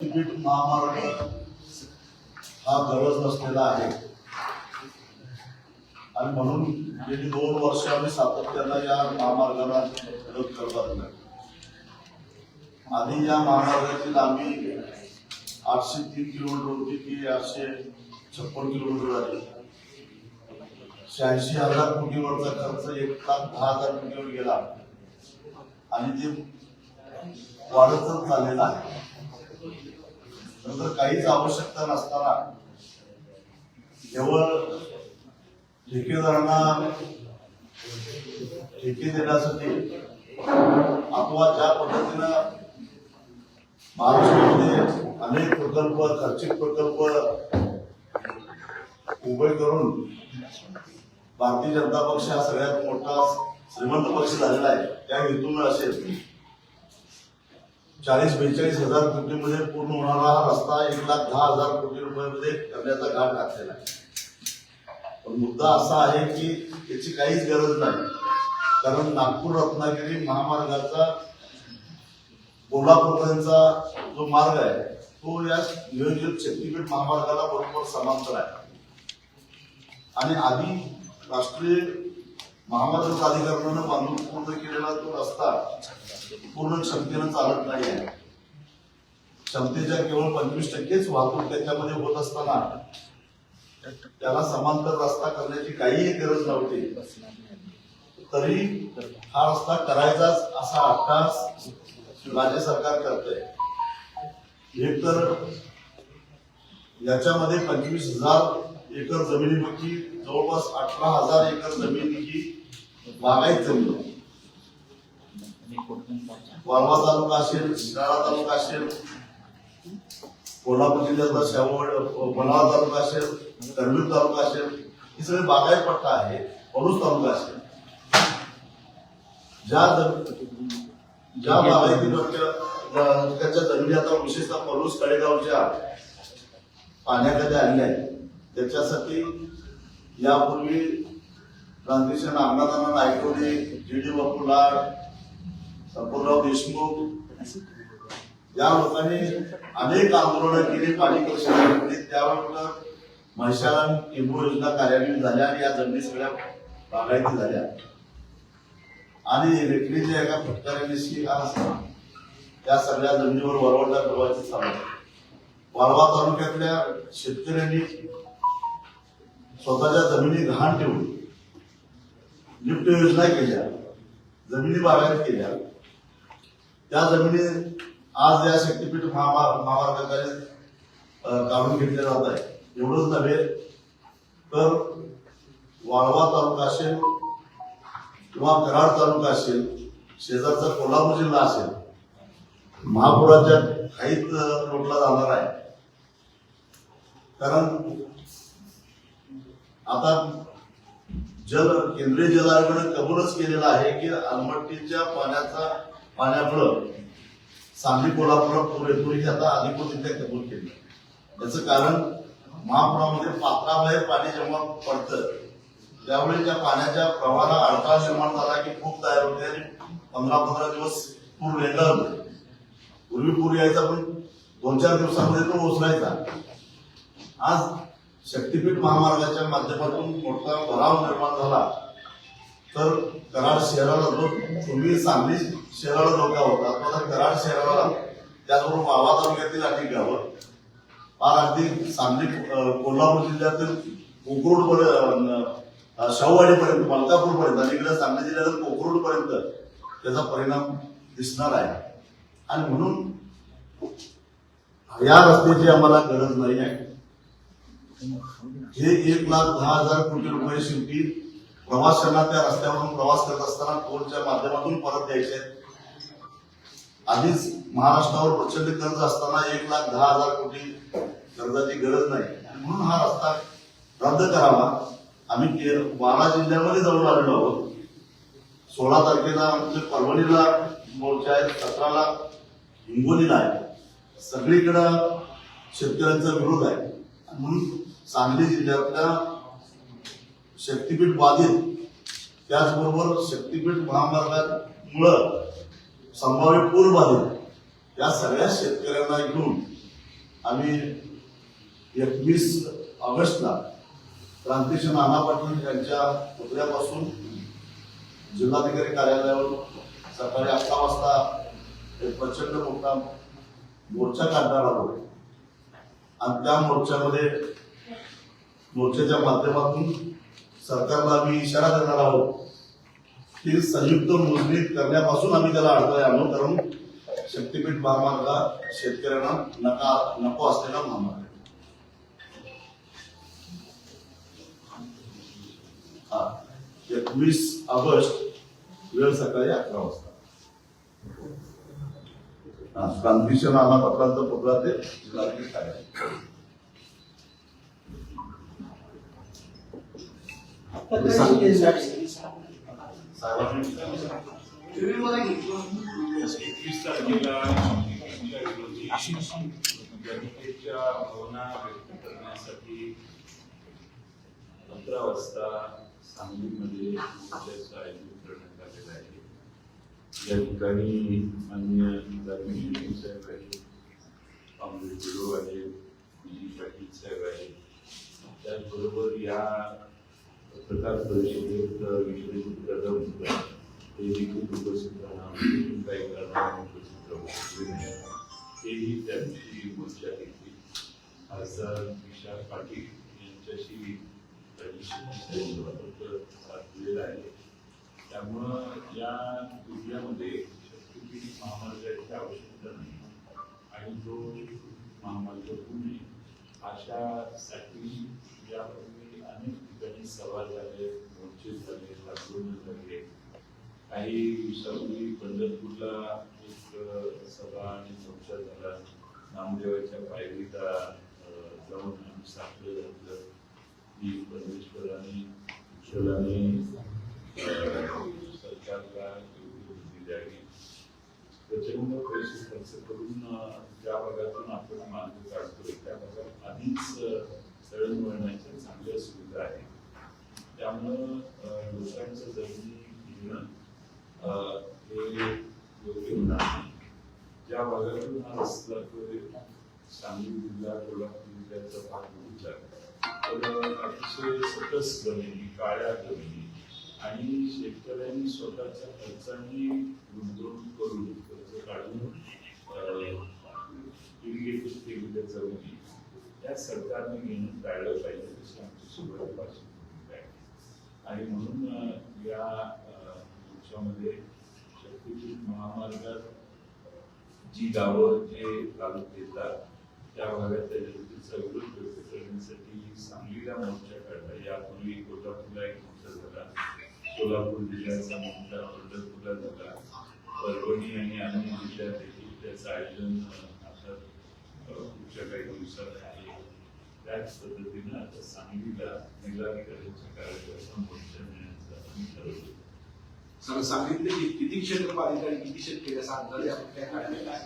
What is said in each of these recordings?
शक्तीपीठ महामार्ग हा गरज नसलेला आहे आणि म्हणून गेली 2 वर्ष आम्ही सातत्यानं या महामार्गाला विरोध करत आहोत. आधी या महामार्गाची लांबी 803 किलोमीटर होती ती 856 किलोमीटर झाली. 86,000 कोटीवरचा खर्च 1,10,000 कोटीवर गेला आणि ते वाढतच चाललेला आहे. नंतर काहीच आवश्यकता नसताना केवळ ठेकेदारांना ठेके देण्यासाठी अथवा ज्या पद्धतीनं महाराष्ट्रामध्ये अनेक प्रकल्प खर्चिक प्रकल्प उभे करून भारतीय जनता पक्ष हा सगळ्यात मोठा श्रीमंत पक्ष झालेला आहे, त्या हेतून असेल 40-42 हजार कोटीमध्ये पूर्ण होणारा हा रस्ता 1,10,000 कोटी रुपयामध्ये करण्याचा घाट घातलेला आहे. पण मुद्दा असा आहे की याची काहीच गरज नाही, कारण नागपूर रत्नागिरी महामार्गाचा कोल्हापूरपर्यंतचा जो मार्ग आहे तो या नियोजित शक्तीपीठ महामार्गाला बरोबर समांतर आहे आणि आधी राष्ट्रीय महामार्ग प्राधिकरणानं बांधून पूर्ण केलेला तो रस्ता पूर्ण क्षमतेनं चालत नाही आहे. क्षमतेच्या केवळ 25%च वाहतूक त्याच्यामध्ये होत असताना त्याला समांतर रस्ता करण्याची काहीही गरज नव्हती, तरी हा रस्ता करायचाच असा अट्टास राज्य सरकार करतंय. एक तर याच्यामध्ये 25,000 एकर जमिनीपैकी जवळपास 18,000 एकर जमीन ही बागायत जमीन आहे. वाळवा तालुका असेल, शिराळा तालुका असेल, कोल्हापूर जिल्ह्यातला शेवट बनावा तालुका असेल, करवीर तालुका असेल, ही सगळे बागायत पट्टा आहे. पलूस तालुका असेल, ज्या बागायती पट्ट्याच्या जमिनी आता विशेषतः पलूस कडेगावच्या पाण्याखाली आलेल्या आहेत. त्याच्यासाठी यापूर्वी क्रांतिसिंह नागनाथांना नायकवडी, जी.डी. बापू लाड, संपूर्णराव देशमुख या लोकांनी अनेक आंदोलनं केली, पाणी परिषदा घेतली. त्यावेळेला म्हैसाळ टेंबू योजना कार्यान्वित झाल्या आणि या जमिनी सगळ्या बागायती झाल्या आणि रेकडीच्या एका फटकाऱ्याने त्या सगळ्या जमिनीवर वरवडला फिरवायचं चालू. वाळवा तालुक्यातल्या शेतकऱ्यांनी स्वतःच्या जमिनी गहाण ठेवून लिफ्ट योजना केल्या, जमिनी बागायत केल्या. त्या जमिनी आज या शक्तीपीठ महामार्गाद्वारे काढून घेतल्या जात आहे. एवढंच नव्हे तर वाळवा तालुका असेल किंवा कराड तालुका असेल, शेजारचा कोल्हापूर जिल्हा असेल, महापुराच्या खाईत लोटला जाणार आहे. कारण आता केंद्रीय जल आयोगाने कबूलच केलेला आहे की अलमट्टीच्या पाण्यामुळं सांगली कोल्हापूर पुरेपुरी आता अधिकृतरित्या कबूल केली. याचं कारण महापुरामध्ये पात्राबाहेर पाणी जेव्हा पडतं त्यावेळी त्या पाण्याच्या प्रवाहाला अडथळा निर्माण झाला की खूप तयार होते आणि 15-15 दिवस पूर रेंगाळतो. पूर्वी पूर यायचा पण 2-4 दिवसांमध्ये तो ओसरायचा. आज शक्तीपीठ महामार्गाच्या माध्यमातून मोठा भराव निर्माण झाला तर कराड शहराला जो पूर्वी सांगली शहराला धोका होता तो आता कराड शहराला, त्याचबरोबर वाळवा तालुक्यातील अनेक गावं फार अगदी सांगली कोल्हापूर जिल्ह्यातील कोकरूड शाहूवाडीपर्यंत, मलकापूरपर्यंत आणि इकडे सांगली जिल्ह्यातील कोकरूडपर्यंत त्याचा परिणाम दिसणार आहे. आणि म्हणून या रस्त्याची आम्हाला गरज नाही आहे. हे 1,10,000 कोटी रुपये शेवटी प्रवाशांना त्या रस्त्यावरून प्रवास करत असताना टोलच्या माध्यमातून परत द्यायचे आहेत. आधीच महाराष्ट्रावर प्रचंड कर्ज असताना 1,10,000 कोटी कर्जाची गरज नाही आणि म्हणून हा रस्ता रद्द करावा. आम्ही 12 जिल्ह्यामध्ये जाऊन आलेलो आहोत. 16 तारखेला आमच्या परभणीला मोर्चा आहे, 17ला हिंगोलीला आहे. सगळीकडं शेतकऱ्यांचा विरोध आहे. म्हणून सांगली जिल्ह्यातल्या शक्तीपीठ बाधित, त्याचबरोबर शक्तीपीठ महामार्गामुळं संभाव्य पूर बाधित या सगळ्या शेतकऱ्यांना घेऊन आम्ही 21 ऑगस्टला क्रांतीश्री नाना पाटील यांच्या पुतळ्यापासून जिल्हाधिकारी कार्यालयावर सकाळी 11 वाजता एक प्रचंड मोठा मोर्चा काढणार आहोत आणि त्या मोर्चाच्या माध्यमातून सरकारला आम्ही इशारा देणार आहोत की संयुक्त मोजणी करण्यापासून आम्ही त्याला अडथळे आणू, कारण शक्तीपीठ महामार्ग शेतकऱ्यांना नको असलेला महामार्ग. 21 ऑगस्ट वेळ सकाळी 11 वाजता क्रांतीश्री नाना पाटलांचा पुतळा ते जिल्हाधिकारी कार्यालय. जनतेच्या भावना व्यक्त करण्यासाठी 15 वाजता सांगलीमध्ये मोर्चाचं आयोजन करण्यात आलेलं आहे. या ठिकाणी माननीय धर्मेंद्र साहेब आहेत, काँग्रेस गुरु आहेत, पाटील साहेब आहेत. त्याचबरोबर या पत्रकार परिषदेत विश्वजित कदम हे देखील उपस्थित राहणार, काही कारणाने उपस्थित राहू हेही त्यांची मोर्चा घेतली. खासदार विशाल पाटील यांच्याशी साधलेला आहे. त्यामुळं या जिल्ह्यामध्ये शक्तीपीठ महामार्गाची आवश्यकता नाही आणि तो महामार्ग पुणे अशासाठी यापूर्वी अनेक ठिकाणी सभा झाले, मोर्चे झाले, आंदोलन झाले. काही दिवसापूर्वी पंढरपूरला एक सभा आणि मोर्चा झाला. नामदेवाच्या पायरीला जाऊन आम्ही साखर घातलं की परमेश्वराने ईश्वराने सरकारला बुद्धी द्यावी. प्रचंड पैसे खर्च करून ज्या भागातून आपण मार्ग काढतोय त्या भागात आधीच दळणवळणाच्या चांगल्या सुविधा आहेत. त्यामुळं लोकांचं जमिनी घेणं हे योग्य होणार नाही. ज्या भागातून हा रस्ता जातोय सांगली जिल्हा, कोल्हापूर जिल्ह्याचा भाग होता, तर अतिशय सकस जमिनी, काळ्या जमिनी आणि शेतकऱ्यांनी स्वतःच्या खर्चाने गुंतवणूक करून कर्ज काढून इरिगेशन केलेल्या जमिनी या सरकारने घेणं टाळलं पाहिजे, अशी आमची सुरुवातीपासून आहे. आणि म्हणून या मोर्चामध्ये शक्तीपीठ महामार्गात जी गावं जे तालुके येतात त्या भागात त्या जनतेचा विरोध व्यक्त करण्यासाठी सांगलीला मोर्चा काढला. यापूर्वी कोल्हापूरला एक मोर्चा झाला, कोल्हापूर जिल्ह्याचा मोर्चा पंढरपूरला झाला, परभणी आणि अन्य जिल्ह्यात देखील त्याचं आयोजन आता पुढच्या काही दिवसात आहे. त्याच पद्धतीनं आता सांगलीला जिल्हाधिकाऱ्यांच्या कार्यालयाचा मोर्चा नेण्याचं आम्ही ठरवलं. सांगितले किती क्षेत्र बाधित आणि किती शेतकरी असा अंदाजे आपण काय काढलेला आहे?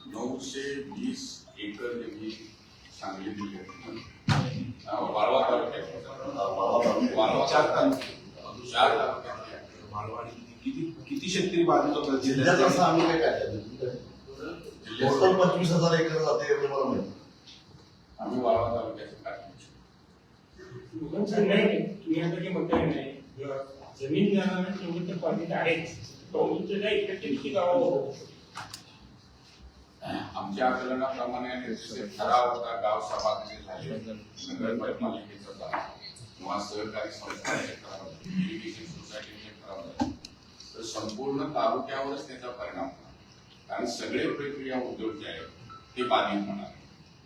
920 एकर जमीन सांगली जिल्ह्यात वाळवा तालुक्यात, वाळवा 4 तालुक्यात किती शेतकरी बाधित होतात जिल्ह्यात असं आम्ही काय काढलं टोटल 25,000 एकर जाते एवढं मला माहिती. आम्ही वाळवा तालुक्याचे काढतो. तुम्ही आता जे म्हणताय नाही जमीन जाणार तेवढं तर बाधित आहेच, किती गावावर आमच्या आकलनाप्रमाणे ठराव होता, गाव सभा झाले, नगरपालिकेचा झाला किंवा सहकारी संस्थांचे ठराव, इरिगेशन सोसायटीचे ठराव झाले, तर संपूर्ण तालुक्यावरच त्याचा परिणाम होणार. कारण सगळे प्रक्रिया उद्योग जे आहेत ते बाधित होणार.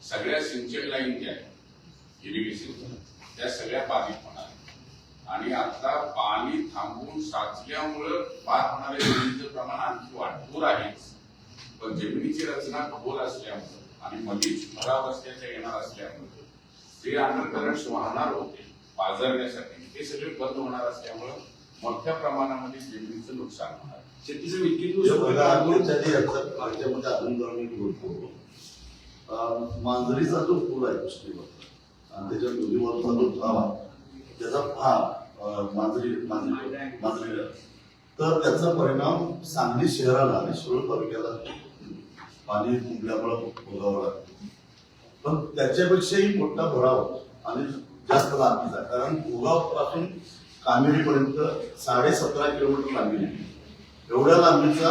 सगळ्या सिंचन लाईन ज्या आहेत इरिगेशन त्या सगळ्या बाधित होणार. आणि आता पाणी थांबून साचल्यामुळं बाद होणाऱ्या जमिनीचं प्रमाण आणखी वाढतो आहेच, पण जमिनीची रचना खोल असल्यामुळं आणि मधीच भराव रस्त्याच्या येणार असल्यामुळं जे अंडरकरंट्स वाहणार होते पाझरण्यासाठी ते सगळे बंद होणार असल्यामुळं मोठ्या प्रमाणामध्ये जमिनीचं नुकसान होणार. शेतीचं विकेंड मांजरीचा जो पूल आहे कृष्णेवर आणि त्याच्या नदीवरचा जो तलाव आहे त्याचा मांजरी तर त्याचा परिणाम सांगली शहराला आणि शिरोळ तालुक्याला पाणी तुंबल्यामुळे भोगावं लागतं. पण त्याच्यापेक्षाही मोठा भराव आणि जास्त लांबीचा, कारण भोगाव पासून कामेरीपर्यंत 17.5 किलोमीटर लांबी आहे. एवढ्या लांबीचा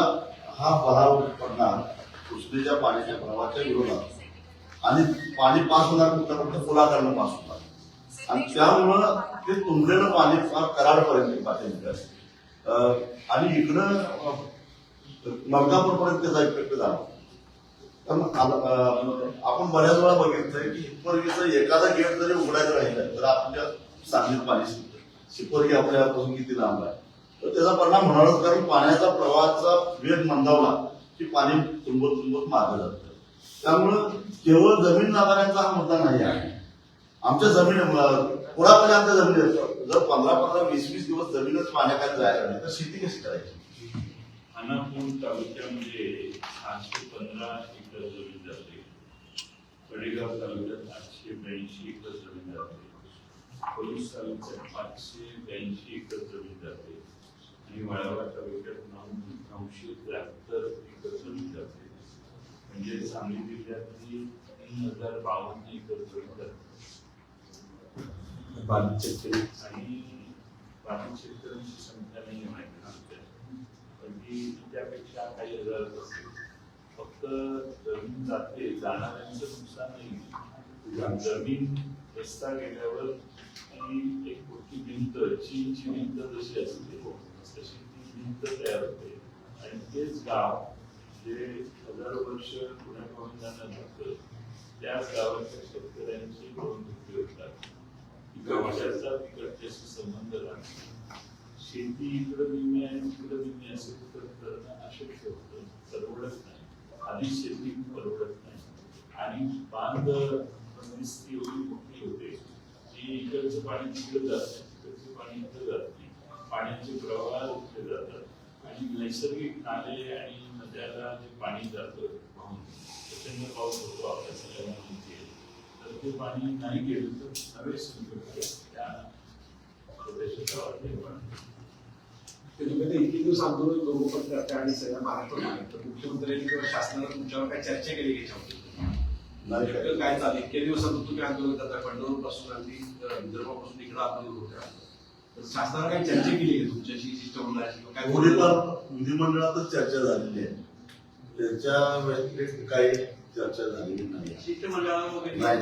हा भराव पडणार कृष्णेच्या पाण्याच्या प्रवाहाच्या विरोधात आणि पाणी पास होणार फक्त पुलाकडनं पास होणार आणि त्यामुळं ते तुंबलेलं पाणी फार कराडपर्यंत पाठवलं आणि इकडं मलकापूरपर्यंत त्याचा इफेक्ट झाला. पण आपण बऱ्याच वेळा बघितलंय की हिप्परगीचं एखादा गेट जरी उघडायचं राहिलं तर आपल्या सांगलीत पाणी शिरतं. हिप्परगी आपल्यापासून किती लांब आहे, तर त्याचा परिणाम होणारच, कारण पाण्याचा प्रवाहाचा वेग मंदावला की पाणी तुंबत मागं जातं. त्यामुळं केवळ जमीन लाभाऱ्यांचा हा मुद्दा नाही आहे. आमच्या जमीन पुरातल्या आमच्या जमीन जर 15-20 दिवस जमीनच पाण्याखाली जायला नाही तर शेती कशी करायची? खानापूर तालुक्यामध्ये 815 एकर जमीन जाते. कडेगाव तालुक्यात 882 एकर जमीन जाते. पलूस तालुक्यात 582 एकर जमीन जाते आणि वाळवा तालुक्यात 973 एकर जमीन जाते. म्हणजे सांगली जिल्ह्यातली 3052 एकर जमीन जाते. बाधित शेतकरी आणि बाधित शेतकऱ्यांची संख्या नाही माहिती आमच्या, पण ती त्यापेक्षा काही हजारच असेल. फक्त जमीन जाते, जाणाऱ्यांचं नुकसान नाही. जमीन रस्ता गेल्यावर ती एक मोठी भिंत, चीनची भिंत जशी असते तशी ती भिंत तयार होते आणि तेच गाव जे हजारो वर्ष पुण्यापासून जाणं जातं त्याच गावाच्या शेतकऱ्यांची निवडणुकी होतात. गावाच्या तिकडच्याशी संबंध राहतो. शेती इकडं निम्मी आहे तिकडं निम्मी असेल तर करणं अशक्य होतं, परवडत नाही. आधी शेती परवडत नाही आणि बांध बंदिस्ती एवढी मोठी होते की इकडचं पाणी तिकडे जात नाही, तिकडचं पाणी इकडे जात नाही. पाण्याचे प्रवाह इकडे जातात आणि नैसर्गिक नाले आणि नद्याला जे पाणी जातं वाहून, प्रचंड पाऊस होतो आपल्या सगळ्यांना माहिती आहे. तर ते पाणी नाही गेलं तर नवे संकट त्या प्रदेशात निर्माण होतं. इतके दिवस आंदोलन करू पण करते आणि सगळ्या महाराष्ट्रात तर मुख्यमंत्र्यांनी शासनाला तुमच्यावर काय चर्चा केली याच्यावर काय चालू इतके दिवस तुम्ही आंदोलन करता पंढरपूर पासून अगदी विदर्भापासून इकडे आंदोलन होत्या, तर शासनाला काही चर्चा केली आहे तुमच्याशी शिष्टमंडळाची काय? विधिमंडळातच चर्चा झालेली आहे, त्याच्या व्यतिरिक्त काही चर्चा झालेली नाही. शिष्टमंडळाला नाही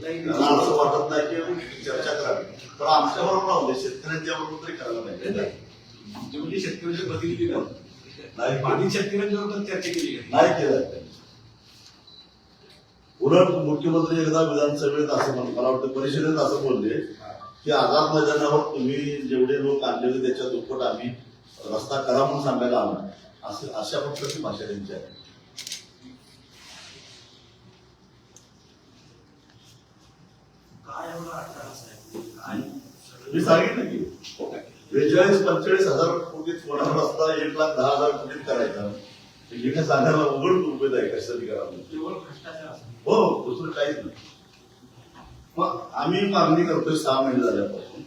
त्यांना असं वाटत नाही की चर्चा करावी, पण आमच्याबरोबर राहू दे, शेतकऱ्यांच्या बरोबर तरी करायला पाहिजे. म्हणजे शेतकऱ्यांचे प्रतिनिधी नाही बाधित शेतकऱ्यांच्यावर चर्चा केली नाही केलं. उलट मुख्यमंत्री एकदा विधानसभेत असं मला वाटतं परिषदेत असं बोलले की आझाद मैदानावर तुम्ही जेवढे लोक आणलेले त्याच्या दुप्पट आम्ही रस्ता करा म्हणून सांगायला आलो. अशा प्रकारची भाषा त्यांची आहे. मी सांगितलं की 42-45 हजार कोटीत होणारा रस्ता 1,10,000 कोटीत करायचा, हे सांगायला उघड उभेद आहे कशासाठी करावं. हो, दुसरं काहीच नाही. मग आम्ही मागणी करतोय 6 महिने झाल्यापासून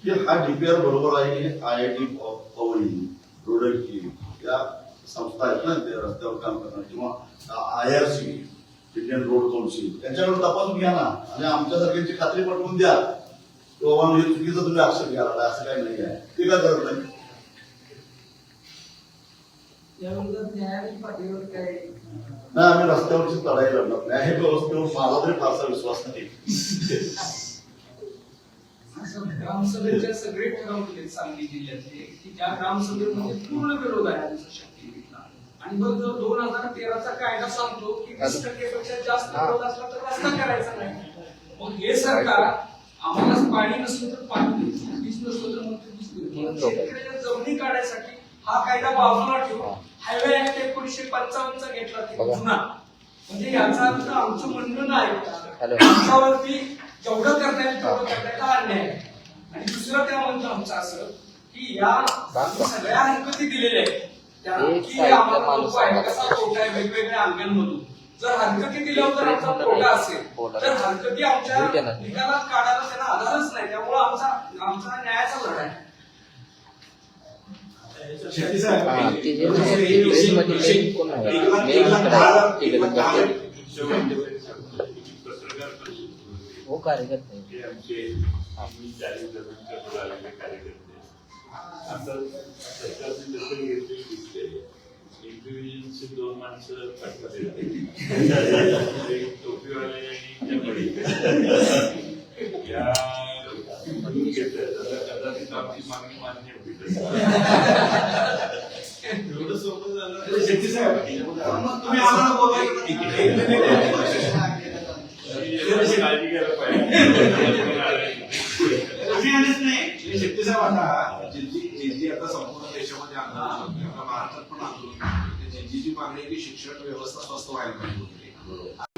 की हा डीपीआर बरोबर आहे की IIT पवई, रुडकी या संस्था आहेत ना ते रस्त्यावर काम करणार किंवा IRC इंडियन रोड कौन्सिल त्यांच्याकडून तपासून घ्या ना आणि आमच्यासारख्यांची खात्री पटवून द्या की बाबा हे चुकीचं तुम्ही आक्षेप घ्यायला, असं काही नाही आहे. ते काय करत नाही. नाही, आम्ही रस्त्यावरची लढाई लढणार नाही. हे व्यवस्थेवर माझा तरी फारसा विश्वास नाही. ग्रामसभेच्या सगळे ठराव केले सांगली जिल्ह्यातले की त्या ग्रामसभेमध्ये पूर्ण विरोध आहे आमचा शक्तीपीठला. आणि मग जो 2013चा कायदा सांगतो की 20% पेक्षा जास्त विरोध असला तर रस्ता करायचा नाही. मग हे सरकार आम्हाला पाणी नसलं तर पाणी देईल, वीज नसलं तर मग ते वीज देईल. शेतकऱ्याच्या जमिनी काढायसाठी हा कायदा बाजूला ठेवून हायवे ऍक्ट 1955 घेतला जुना. म्हणजे याचा अर्थ आमचं म्हणणं नाही आमच्यावरती जेवढं करता येईल तेवढं करण्याचा अन्याय आहे. आणि दुसरं त्या म्हणतं आमचं असं की या सगळ्या हरकती दिलेल्या आहेत त्या की आम्हाला नको आहे, कसा तोटा आहे वेगवेगळ्या अंगांमधून. जर हरकती दिल्यावर जर आमचा तोटा असेल तर हरकती आमच्या निकालात काढायला त्यांना आधारच नाही. त्यामुळे आमचा न्यायाचा लढा आहे. शेट्टी साहेब, हा, ते जे दुसरे आहे, एक- प्रेसमध्ये एक- काही कोण नाही. एक लाख- मी एक लाख दहा हजार- इकडे एक लाख दहा हजार- पत्रकार परिषद होती. हो कार्यकर्ते आहे. हे आमचे आम्ही 40 जणांच्या पुढे आलेले कार्यकर्ते. आता सरकारने दखल घेतली दिसते. इंटेलिजन्सचे 2 माणसं पाठवले. एक टोपीवाले आणि त्या बडी. या म्हणून घेतात. आता कदाचित आमची मागणी मान्य होईल. एवढं सोपं झालं. शेट्टी साहेब, मग तुम्ही आम्हाला बोलायला काळजी घ्यायला पाहिजे. तुम्ही आलेच नाही. शेट्टी साहेब, आता जी आता संपूर्ण देशामध्ये आंदोलन होते, आता महाराष्ट्रात पण आंदोलन होते. जी मागणी आहे की शिक्षण व्यवस्था स्वस्त व्हायला पाहिजे.